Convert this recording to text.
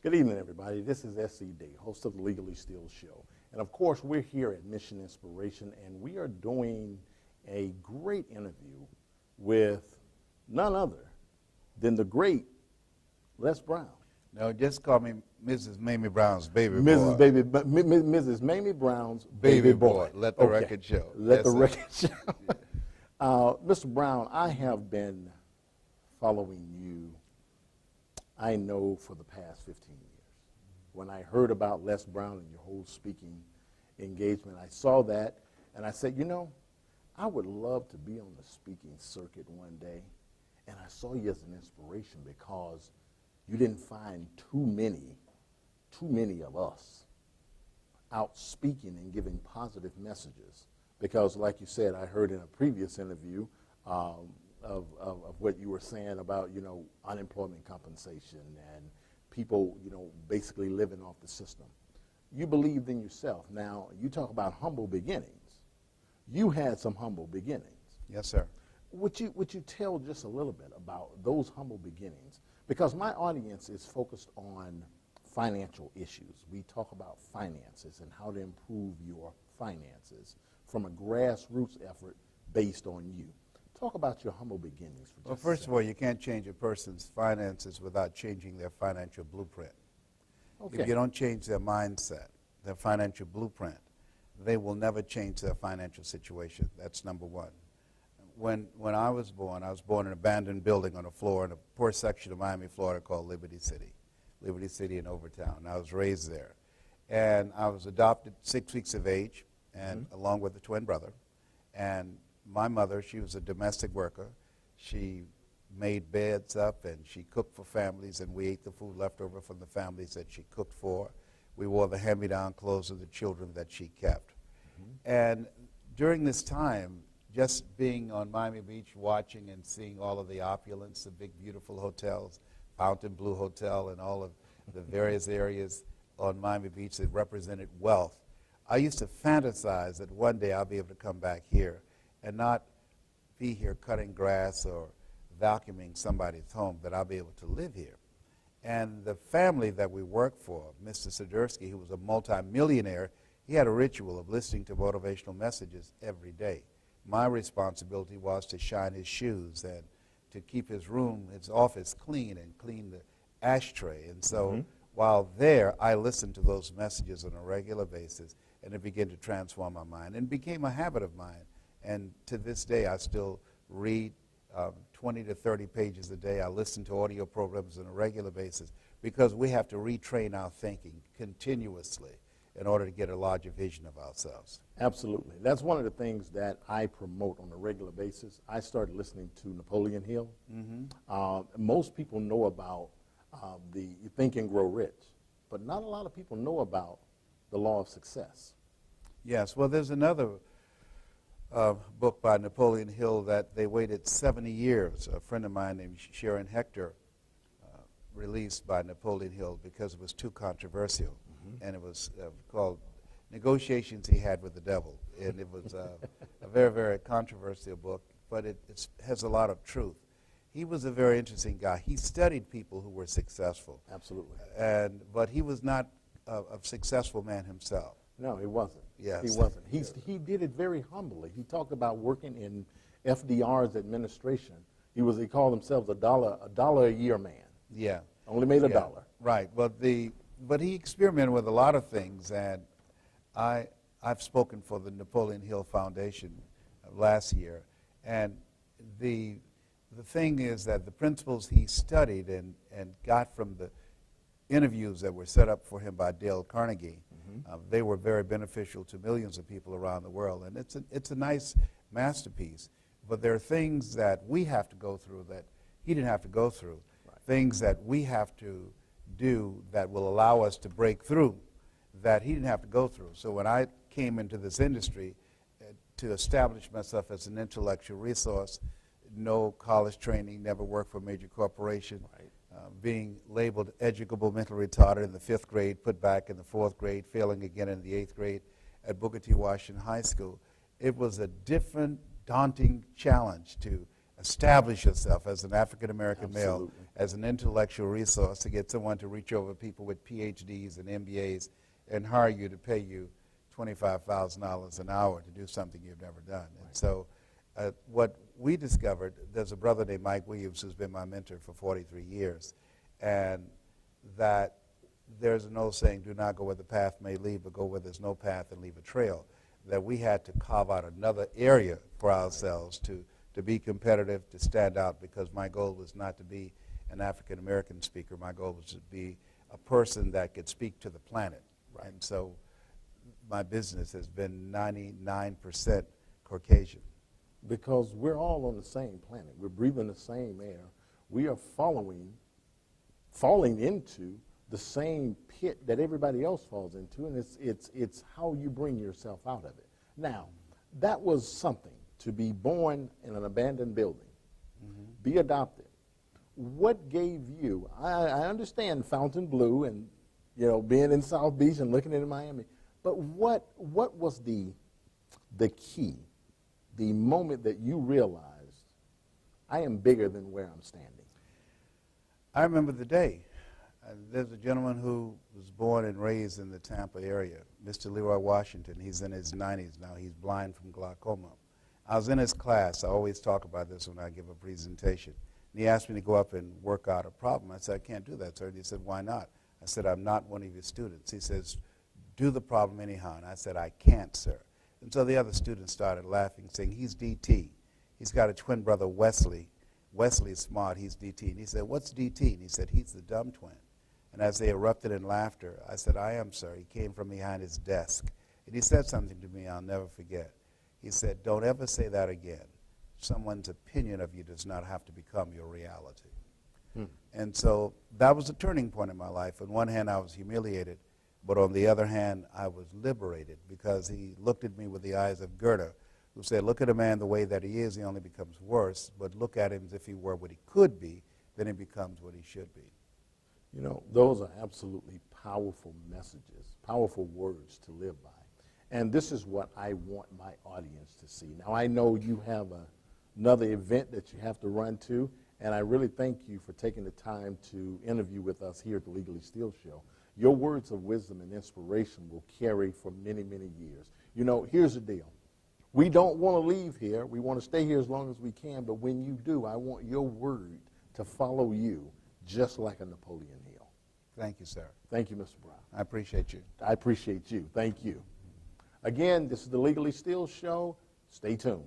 Good evening, everybody. This is SCD, host of the Legally Still Show. And of course, we're here at Mission Inspiration, and we are doing a great interview with none other than the great Les Brown. No, just call me Mrs. Mamie Brown's baby Mrs. boy. Mrs. Mamie Brown's baby boy. Let the record show. Let the record show. Mr. Brown, I have been following you, I know, for the past 15 years. When I heard about Les Brown and your whole speaking engagement, I saw that, and I said, you know, I would love to be on the speaking circuit one day. And I saw you as an inspiration because you didn't find too many of us out speaking and giving positive messages. Because, like you said, I heard in a previous interview of what you were saying about, you know, unemployment compensation and people, you know, basically living off the system. You believed in yourself. Now, you talk about humble beginnings. You had some humble beginnings. Yes, sir. Would you tell just a little bit about those humble beginnings? Because my audience is focused on financial issues. We talk about finances and how to improve your finances from a grassroots effort based on you. Talk about your humble beginnings. Well, first of all, you can't change a person's finances without changing their financial blueprint. Okay. If you don't change their mindset, their financial blueprint, they will never change their financial situation. That's number one. When I was born in an abandoned building on a floor in a poor section of Miami, Florida called Liberty City in Overtown. I was raised there. And I was adopted 6 weeks of age, and along with a twin brother. And my mother, she was a domestic worker. She made beds up, and she cooked for families, and we ate the food left over from the families that she cooked for. We wore the hand-me-down clothes of the children that she kept. And during this time, just being on Miami Beach, watching and seeing all of the opulence, the big, beautiful hotels, Fontainebleau Hotel, and all of the various areas on Miami Beach that represented wealth, I used to fantasize that one day I'll be able to come back here and not be here cutting grass or vacuuming somebody's home, that I'll be able to live here. And the family that we worked for, Mr. Sidursky, who was a multimillionaire, he had a ritual of listening to motivational messages every day. My responsibility was to shine his shoes and to keep his room, his office clean and clean the ashtray. And so while there, I listened to those messages on a regular basis, and it began to transform my mind and became a habit of mine. And to this day, I still read 20 to 30 pages a day. I listen to audio programs on a regular basis because we have to retrain our thinking continuously in order to get a larger vision of ourselves. Absolutely. That's one of the things that I promote on a regular basis. I started listening to Napoleon Hill. Most people know about the Think and Grow Rich, but not a lot of people know about the law of success. Yes, well, there's another book by Napoleon Hill that they waited 70 years. A friend of mine named Sharon Hector released by Napoleon Hill because it was too controversial. And it was called Negotiations He Had with the Devil. And it was a very, very controversial book, but it has a lot of truth. He was a very interesting guy. He studied people who were successful. Absolutely. But he was not a successful man himself. No, he wasn't. Yes. He wasn't. He did it very humbly. He talked about working in FDR's administration. He called himself a dollar a year man. Yeah. Only made a dollar. Right. But he experimented with a lot of things, and I've spoken for the Napoleon Hill Foundation last year, and the thing is that the principles he studied and got from the interviews that were set up for him by Dale Carnegie, they were very beneficial to millions of people around the world, and it's a nice masterpiece. But there are things that we have to go through that he didn't have to go through, things that we have to do that will allow us to break through that he didn't have to go through. So when I came into this industry to establish myself as an intellectual resource, no college training, never worked for a major corporation, being labeled educable mental retarded in the 5th grade, put back in the 4th grade, failing again in the 8th grade at Booker T. Washington High School. It was a different, daunting challenge to establish yourself as an African American male, Absolutely. as an intellectual resource to get someone to reach over people with PhDs and MBAs and hire you to pay you $25,000 an hour to do something you've never done. Right. And so what we discovered, there's a brother named Mike Williams who's been my mentor for 43 years, and that there's an old saying, do not go where the path may lead, but go where there's no path and leave a trail, that we had to carve out another area for ourselves to be competitive, to stand out, because my goal was not to be an African-American speaker. My goal was to be a person that could speak to the planet. Right. And so my business has been 99% Caucasian. Because we're all on the same planet. We're breathing the same air. We are falling into the same pit that everybody else falls into, and it's how you bring yourself out of it. Now, that was something, to be born in an abandoned building, be adopted. What gave you, I understand Fontainebleau and, you know, being in South Beach and looking into Miami, but what was the key, the moment that you realized, I am bigger than where I'm standing? I remember the day. There's a gentleman who was born and raised in the Tampa area, Mr. Leroy Washington. He's in his 90s now. He's blind from glaucoma. I was in his class. I always talk about this when I give a presentation. And he asked me to go up and work out a problem. I said, I can't do that, sir. And he said, why not? I said, I'm not one of your students. He says, do the problem anyhow. And I said, I can't, sir. And so the other students started laughing, saying, he's DT. He's got a twin brother, Wesley. Wesley's smart. He's DT. And he said, what's DT? And he said, he's the dumb twin. And as they erupted in laughter, I said, I am, sir. He came from behind his desk. And he said something to me I'll never forget. He said, don't ever say that again. Someone's opinion of you does not have to become your reality. And so that was a turning point in my life. On one hand, I was humiliated, but on the other hand, I was liberated, because he looked at me with the eyes of Goethe, who said, look at a man the way that he is, he only becomes worse, but look at him as if he were what he could be, then he becomes what he should be. You know, those are absolutely powerful messages, powerful words to live by. And this is what I want my audience to see. Now, I know you have another event that you have to run to, and I really thank you for taking the time to interview with us here at the Legally Steel Show. Your words of wisdom and inspiration will carry for many, many years. You know, here's the deal. We don't want to leave here. We want to stay here as long as we can, but when you do, I want your word to follow you just like a Napoleon Hill. Thank you, sir. Thank you, Mr. Brown. I appreciate you. I appreciate you. Thank you. Again, this is the Legally Steel Show. Stay tuned.